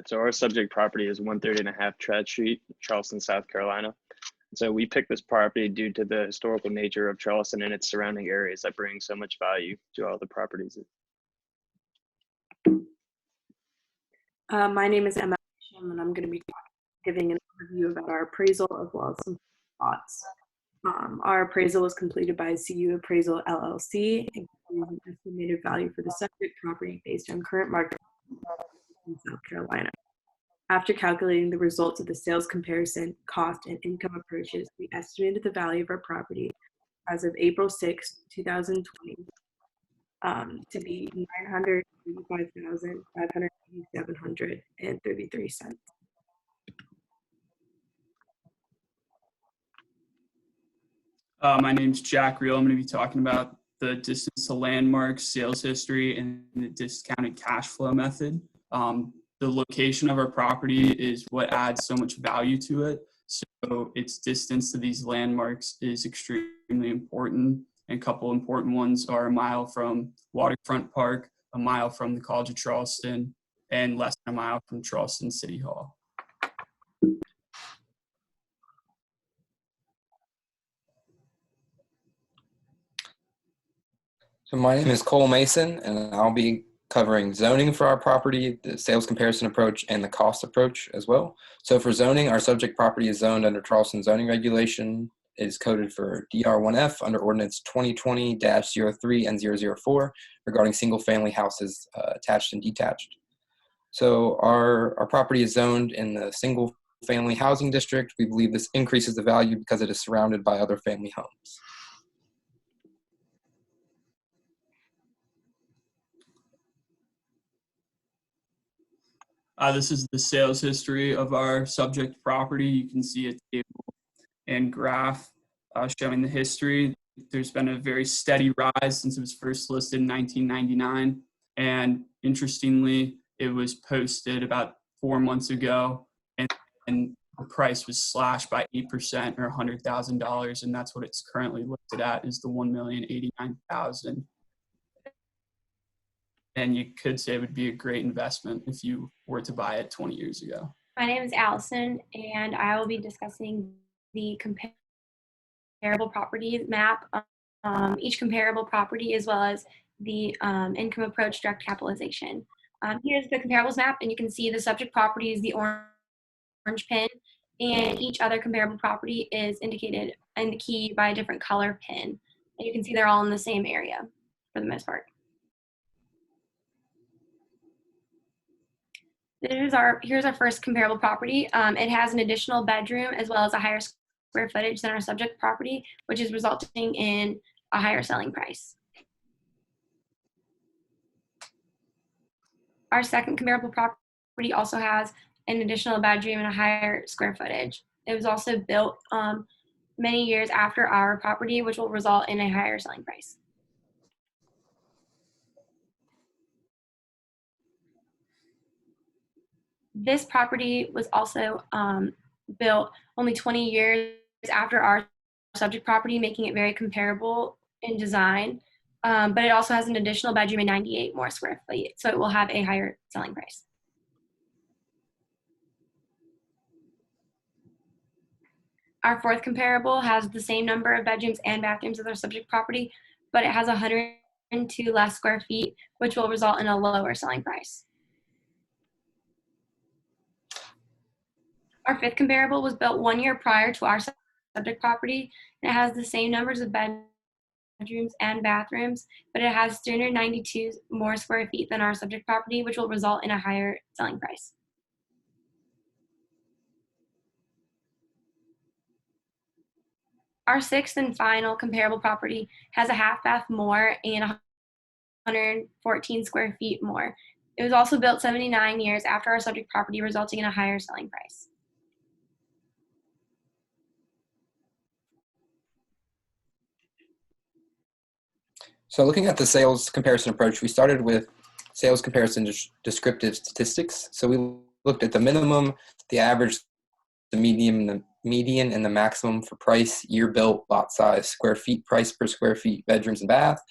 So our subject property is 130.5 Tradd Street, Charleston, South Carolina. So we picked this property due to the historical nature of Charleston and its surrounding areas that bring so much value to all the properties. My name is Emma, and I'm going to be giving an overview about our appraisal as well as some thoughts. Our appraisal was completed by CU Appraisal LLC, including an estimated value for the subject property based on current market in South Carolina. After calculating the results of the sales comparison, cost, and income approaches, we estimated the value of our property as of April 6, 2020, to be $985,587.33. My name's Jack Reel. I'm going to be talking about the distance to landmarks, sales history, and the discounted cash flow method. The location of our property is what adds so much value to it. So its distance to these landmarks is extremely important. And a couple important ones are a mile from Waterfront Park, a mile from the College of Charleston, and less than a mile from Charleston City Hall. So my name is Cole Mason, and I'll be covering zoning for our property, the sales comparison approach, and the cost approach as well. So for zoning, our subject property is zoned under Charleston zoning regulation. It is coded for DR1F under Ordinance 2020-03 and 004 regarding single-family houses attached and detached. So our property is zoned in the single-family housing district. We believe this increases the value because it is surrounded by other family homes. This is the sales history of our subject property. You can see a table and graph showing the history. There's been a very steady rise since it was first listed in 1999. And interestingly, it was posted about 4 months ago, and the price was slashed by 8% or $100,000. And that's what it's currently listed at, is the $1,089,000. And you could say it would be a great investment if you were to buy it 20 years ago. My name is Allison, and I will be discussing the comparable property map, each comparable property, as well as the income approach direct capitalization. Here's the comparables map, and you can see the subject property is the orange pin, and each other comparable property is indicated in the key by a different color pin. And you can see they're all in the same area for the most part. Here's our first comparable property. It has an additional bedroom as well as a higher square footage than our subject property, which is resulting in a higher selling price. Our second comparable property also has an additional bedroom and a higher square footage. It was also built many years after our property, which will result in a higher selling price. This property was also built only 20 years after our subject property, making it very comparable in design, but it also has an additional bedroom and 98 more square feet, so it will have a higher selling price. Our fourth comparable has the same number of bedrooms and bathrooms as our subject property, but it has 102 less square feet, which will result in a lower selling price. Our fifth comparable was built 1 year prior to our subject property, and it has the same numbers of bedrooms and bathrooms, but it has 392 more square feet than our subject property, which will result in a higher selling price. Our sixth and final comparable property has a half bath more and 114 square feet more. It was also built 79 years after our subject property, resulting in a higher selling price. So looking at the sales comparison approach, we started with sales comparison descriptive statistics. So we looked at the minimum, the average, the median, and the maximum for price, year built, lot size, square feet, price per square feet, bedrooms and bath.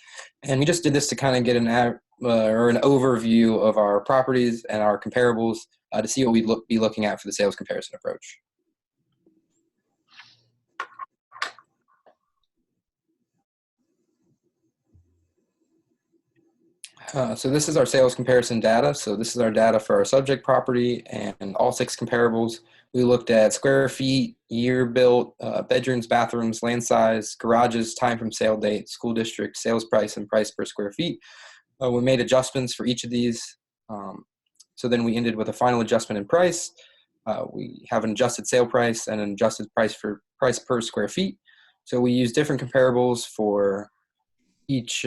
And we just did this to kind of get an or an overview of our properties and our comparables to see what we'd be looking at for the sales comparison approach. So this is our sales comparison data. So this is our data for our subject property and all 6 comparables. We looked at square feet, year built, bedrooms, bathrooms, land size, garages, time from sale date, school district, sales price, and price per square feet. We made adjustments for each of these. So then we ended with a final adjustment in price. We have an adjusted sale price and an adjusted price per square feet. So we use different comparables for each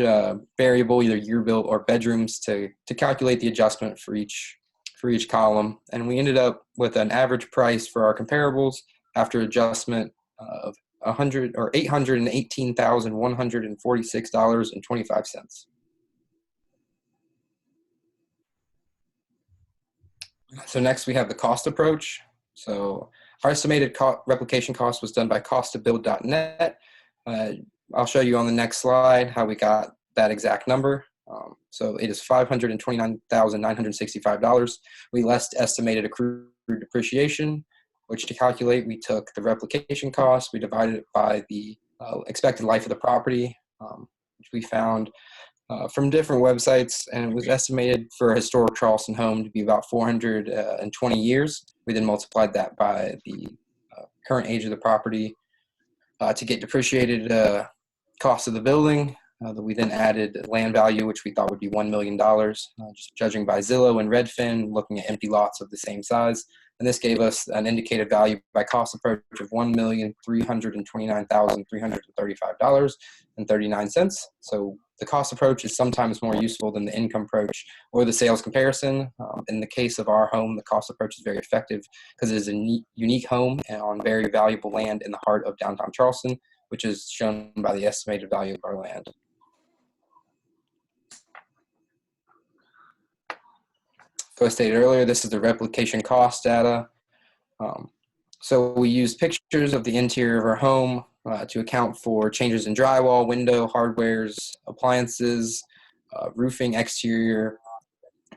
variable, either year built or bedrooms, to calculate the adjustment for each column. And we ended up with an average price for our comparables after adjustment of $818,146.25. So next we have the cost approach. So our estimated replication cost was done by costtobuild.net. I'll show you on the next slide how we got that exact number. So it is $529,965. We less estimated accrued depreciation, which to calculate, we took the replication cost, we divided it by the expected life of the property, which we found from different websites, and it was estimated for a historic Charleston home to be about 420 years. We then multiplied that by the current age of the property to get depreciated cost of the building. We then added land value, which we thought would be $1 million, just judging by Zillow and Redfin, looking at empty lots of the same size. And this gave us an indicated value by cost approach of $1,329,335.39. So the cost approach is sometimes more useful than the income approach or the sales comparison. In the case of our home, the cost approach is very effective because it is a unique home on very valuable land in the heart of downtown Charleston, which is shown by the estimated value of our land. So I stated earlier, this is the replication cost data. So we used pictures of the interior of our home to account for changes in drywall, window, hardwares, appliances, roofing, exterior,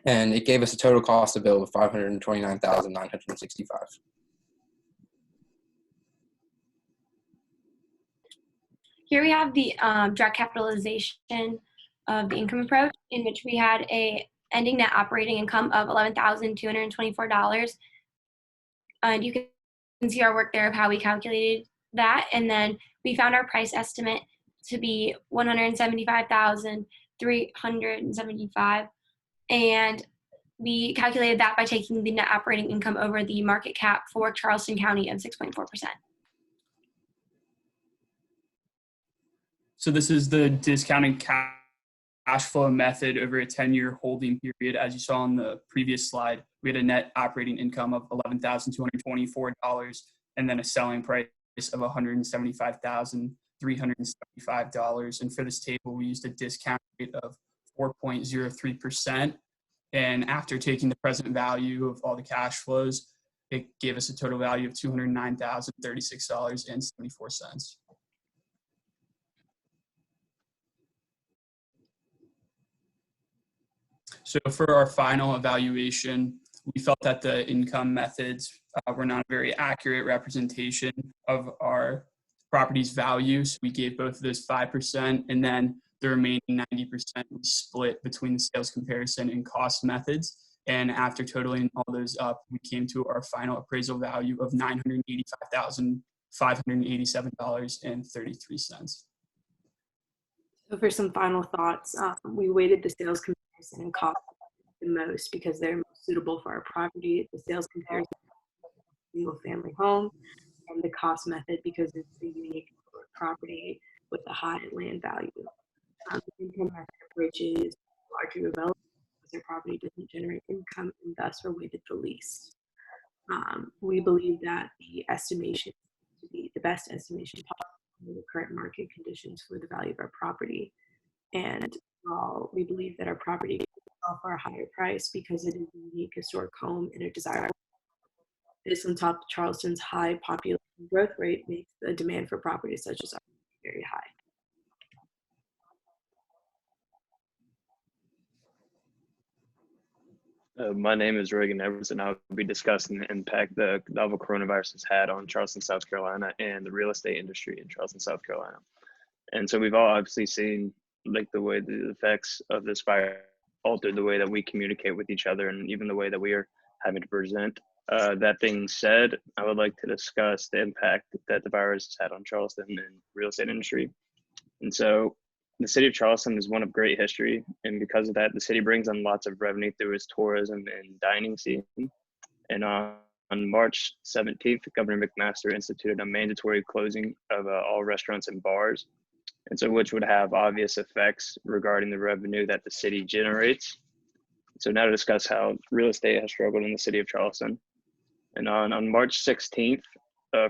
and it gave us a total cost to build of $529,965. Here we have the direct capitalization of the income approach, in which we had a ending net operating income of $11,224. And you can see our work there of how we calculated that. And then we found our price estimate to be $175,375. And we calculated that by taking the net operating income over the market cap for Charleston County of 6.4%. So this is the discounted cash flow method over a 10-year holding period. As you saw on the previous slide, we had a net operating income of $11,224 and then a selling price of $175,375. And for this table, we used a discount rate of 4.03%. And after taking the present value of all the cash flows, it gave us a total value of $209,036.74. So for our final evaluation, we felt that the income methods were not a very accurate representation of our property's value. So we gave both of those 5%, and then the remaining 90% we split between the sales comparison and cost methods. And after totaling all those up, we came to our final appraisal value of $985,587.33. So for some final thoughts, we weighted the sales comparison and cost the most because they're most suitable for our property. The sales comparison single family home, and the cost method because it's a unique property with a high land value. The income method approach is largely relevant because their property doesn't generate income and thus are weighted the least. We believe that the estimation to be the best estimation possible for the current market conditions for the value of our property. And we believe that our property can sell for a higher price because it is a unique historic home and a desirable. This on top of Charleston's high population growth rate makes the demand for properties such as ours very high. My name is Reagan Edwards, and I'll be discussing the impact the novel coronavirus has had on Charleston, South Carolina, and the real estate industry in Charleston, South Carolina. And so we've all obviously seen like the way the effects of this virus altered the way that we communicate with each other, and even the way that we are having to present. That being said, I would like to discuss the impact that the virus has had on Charleston and real estate industry. And so the city of Charleston is one of great history, and because of that, the city brings in lots of revenue through its tourism and dining scene. And on March 17th, Governor McMaster instituted a mandatory closing of all restaurants and bars, and so which would have obvious effects regarding the revenue that the city generates. So now to discuss how real estate has struggled in the city of Charleston. And on March 16th,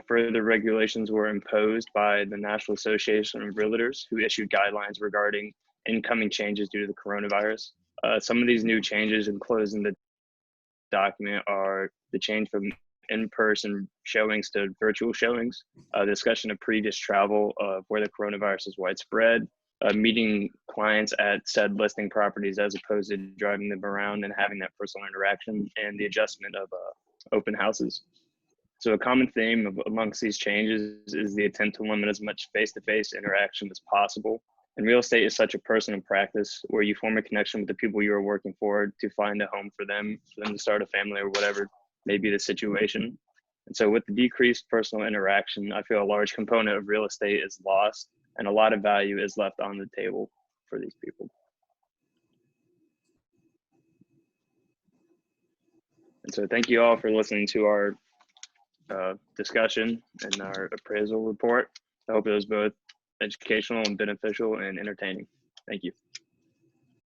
further regulations were imposed by the National Association of Realtors, who issued guidelines regarding incoming changes due to the coronavirus. Some of these new changes enclosed in the document are the change from in-person showings to virtual showings, discussion of previous travel of where the coronavirus is widespread, meeting clients at said listing properties as opposed to driving them around and having that personal interaction, and the adjustment of open houses. So a common theme amongst these changes is the attempt to limit as much face-to-face interaction as possible. And real estate is such a personal practice where you form a connection with the people you are working for to find a home for them to start a family or whatever may be the situation. And so with the decreased personal interaction, I feel a large component of real estate is lost and a lot of value is left on the table for these people. And so thank you all for listening to our discussion and our appraisal report. I hope it was both educational and beneficial and entertaining. Thank you.